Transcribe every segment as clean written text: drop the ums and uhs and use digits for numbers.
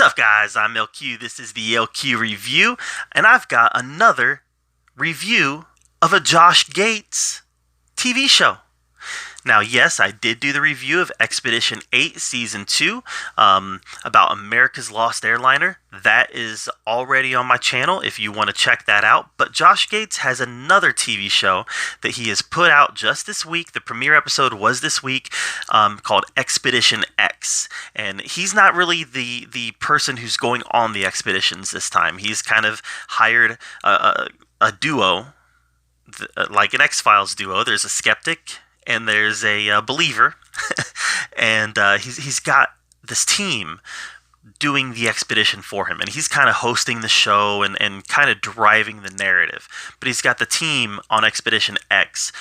What's up, guys? I'm LQ. This is the LQ Review, and I've got another review of a Josh Gates TV show. Now, yes, I did do the review of Expedition 8 Season 2 about America's Lost Airliner. That is already on my channel if you want to check that out. But Josh Gates has another TV show that he has put out just this week. The premiere episode was this week, called Expedition X. And he's not really the person who's going on the expeditions this time. He's kind of hired a duo, like an X-Files duo. There's a skeptic and there's a believer, and he's got this team doing the expedition for him, and he's kind of hosting the show and kind of driving the narrative. But he's got the team on Expedition X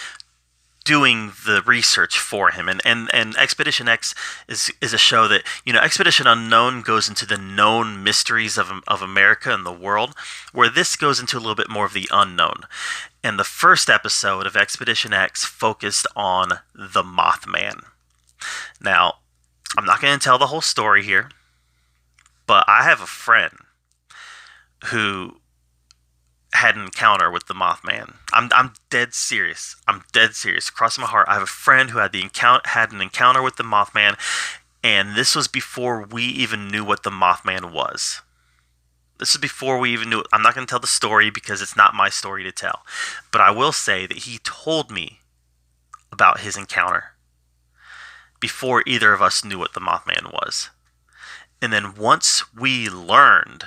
doing the research for him, and Expedition X is a show that, Expedition Unknown goes into the known mysteries of America and the world, where this goes into a little bit more of the unknown. And the first episode of Expedition X focused on the Mothman. Now, I'm not going to tell the whole story here, but I have a friend who had an encounter with the Mothman. I'm dead serious. I'm dead serious. Across my heart, I have a friend who had an encounter with the Mothman, and this was before we even knew what the Mothman was. This is before we even knew it. I'm not going to tell the story because it's not my story to tell. But I will say that he told me about his encounter before either of us knew what the Mothman was. And then once we learned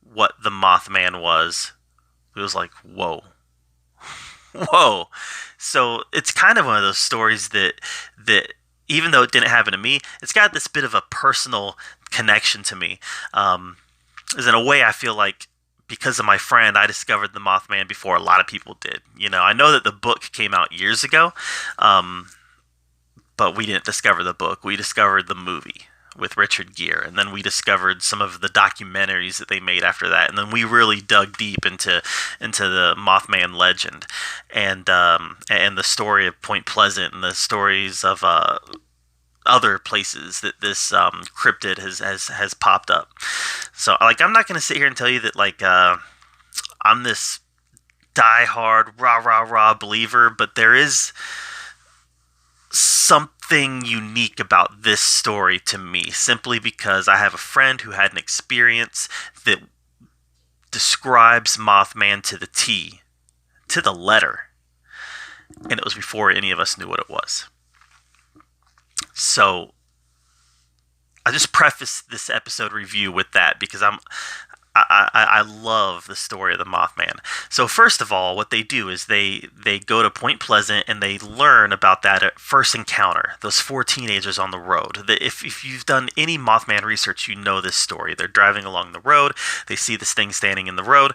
what the Mothman was, it was like, whoa. Whoa. So it's kind of one of those stories that even though it didn't happen to me, it's got this bit of a personal connection to me. Is in a way, I feel like because of my friend, I discovered the Mothman before a lot of people did. I know that the book came out years ago, but we didn't discover the book. We discovered the movie with Richard Gere, and then we discovered some of the documentaries that they made after that, and then we really dug deep into the Mothman legend, and the story of Point Pleasant, and the stories of other places that this cryptid has popped up. So, I'm not going to sit here and tell you that, I'm this diehard, rah believer, but there is something unique about this story to me, simply because I have a friend who had an experience that describes Mothman to the T, to the letter, and it was before any of us knew what it was. So, I just preface this episode review with that because I love the story of the Mothman. So first of all, what they do is they go to Point Pleasant and they learn about that first encounter, those 4 teenagers on the road. If you've done any Mothman research, you know this story. They're driving along the road, they see this thing standing in the road,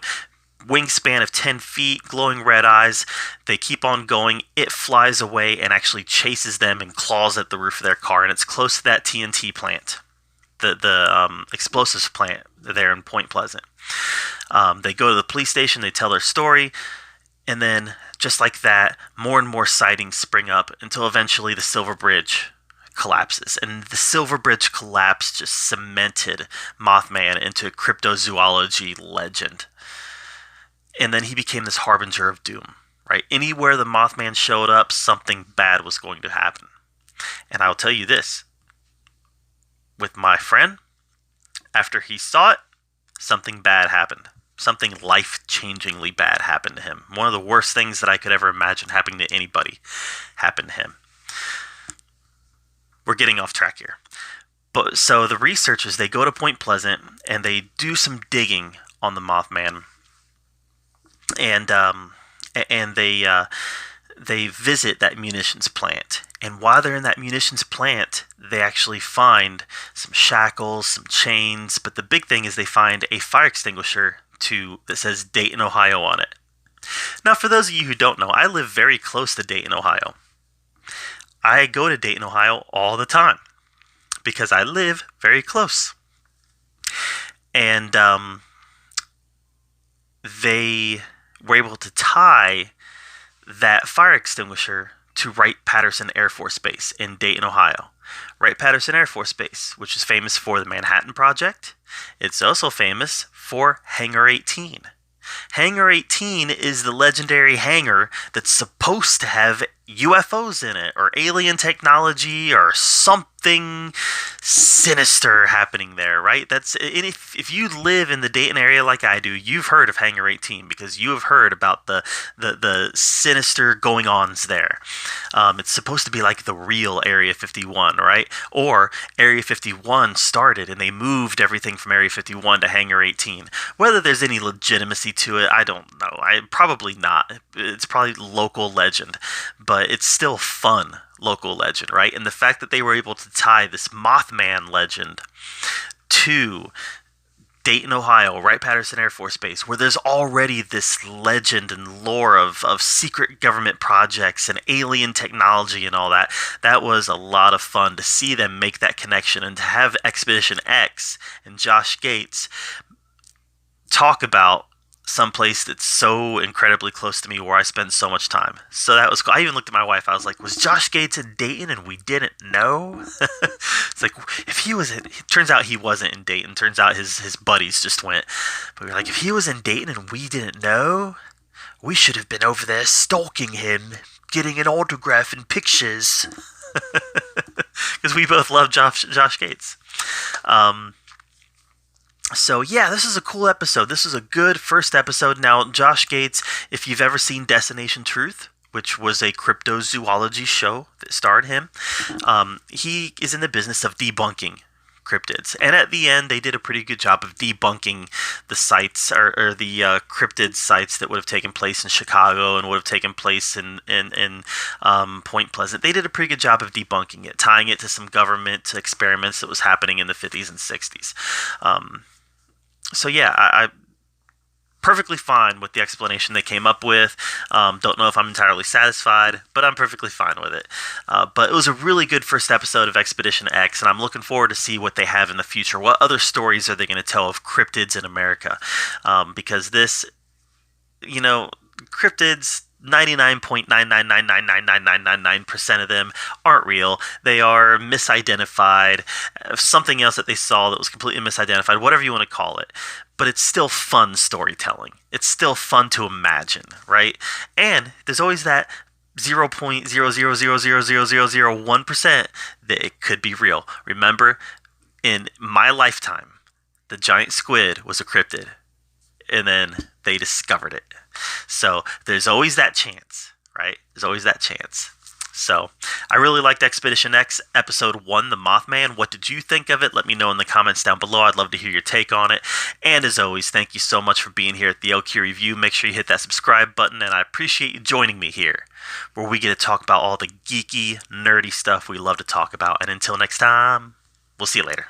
wingspan of 10 feet, glowing red eyes. They keep on going. It flies away and actually chases them and claws at the roof of their car, and it's close to that TNT plant, the explosives plant there in Point Pleasant. They go to the police station, they tell their story, and then just like that, more and more sightings spring up until eventually the Silver Bridge collapses. And the Silver Bridge collapse just cemented Mothman into a cryptozoology legend. And then he became this harbinger of doom, right? Anywhere the Mothman showed up, something bad was going to happen. And I'll tell you this, with my friend, after he saw it, something bad happened. Something life-changingly bad happened to him. One of the worst things that I could ever imagine happening to anybody happened to him. We're getting off track here. But so the researchers, they go to Point Pleasant and they do some digging on the Mothman. And they visit that munitions plant. And while they're in that munitions plant, they actually find some shackles, some chains. But the big thing is they find a fire extinguisher that says Dayton, Ohio on it. Now, for those of you who don't know, I live very close to Dayton, Ohio. I go to Dayton, Ohio all the time because I live very close. And they were able to tie that fire extinguisher to Wright-Patterson Air Force Base in Dayton, Ohio. Wright-Patterson Air Force Base, which is famous for the Manhattan Project, It's also famous for Hangar 18. Hangar 18 is the legendary hangar that's supposed to have UFOs in it, or alien technology, or something sinister happening there, right? If you live in the Dayton area like I do, you've heard of Hangar 18 because you have heard about the sinister going ons there. It's supposed to be like the real Area 51, right? Or Area 51 started and they moved everything from Area 51 to Hangar 18. Whether there's any legitimacy to it, I don't know. Probably not. It's probably local legend, but it's still fun local legend, right? And the fact that they were able to tie this Mothman legend to Dayton, Ohio, Wright-Patterson Air Force Base, where there's already this legend and lore of secret government projects and alien technology and all that. That was a lot of fun to see them make that connection, and to have Expedition X and Josh Gates talk about someplace that's so incredibly close to me where I spend so much time. So that was cool. I even looked at my wife. I was like, was Josh Gates in Dayton and we didn't know? It's like, if he was in, it turns out he wasn't in Dayton. Turns out his buddies just went. But we were like, if he was in Dayton and we didn't know, we should have been over there stalking him, getting an autograph and pictures. Because we both love Josh Gates. So yeah, this is a cool episode. This is a good first episode. Now, Josh Gates, if you've ever seen Destination Truth, which was a cryptozoology show that starred him, he is in the business of debunking cryptids. And at the end, they did a pretty good job of debunking the sites, or the cryptid sites that would have taken place in Chicago and would have taken place in Point Pleasant. They did a pretty good job of debunking it, tying it to some government experiments that was happening in the 50s and 60s. So yeah, I perfectly fine with the explanation they came up with. Don't know if I'm entirely satisfied, but I'm perfectly fine with it. But it was a really good first episode of Expedition X, and I'm looking forward to see what they have in the future. What other stories are they going to tell of cryptids in America? Because this, cryptids, 99.999999999% of them aren't real. They are misidentified, something else that they saw that was completely misidentified, whatever you want to call it. But it's still fun storytelling. It's still fun to imagine, right? And there's always that 0.0000001% that it could be real. Remember, in my lifetime, the giant squid was a cryptid, and then they discovered it. So there's always that chance, right? There's always that chance. So I really liked Expedition X Episode 1, The Mothman. What did you think of it? Let me know in the comments down below. I'd love to hear your take on it. And as always, thank you so much for being here at the LQ Review. Make sure you hit that subscribe button, and I appreciate you joining me here, where we get to talk about all the geeky, nerdy stuff we love to talk about. And until next time, we'll see you later.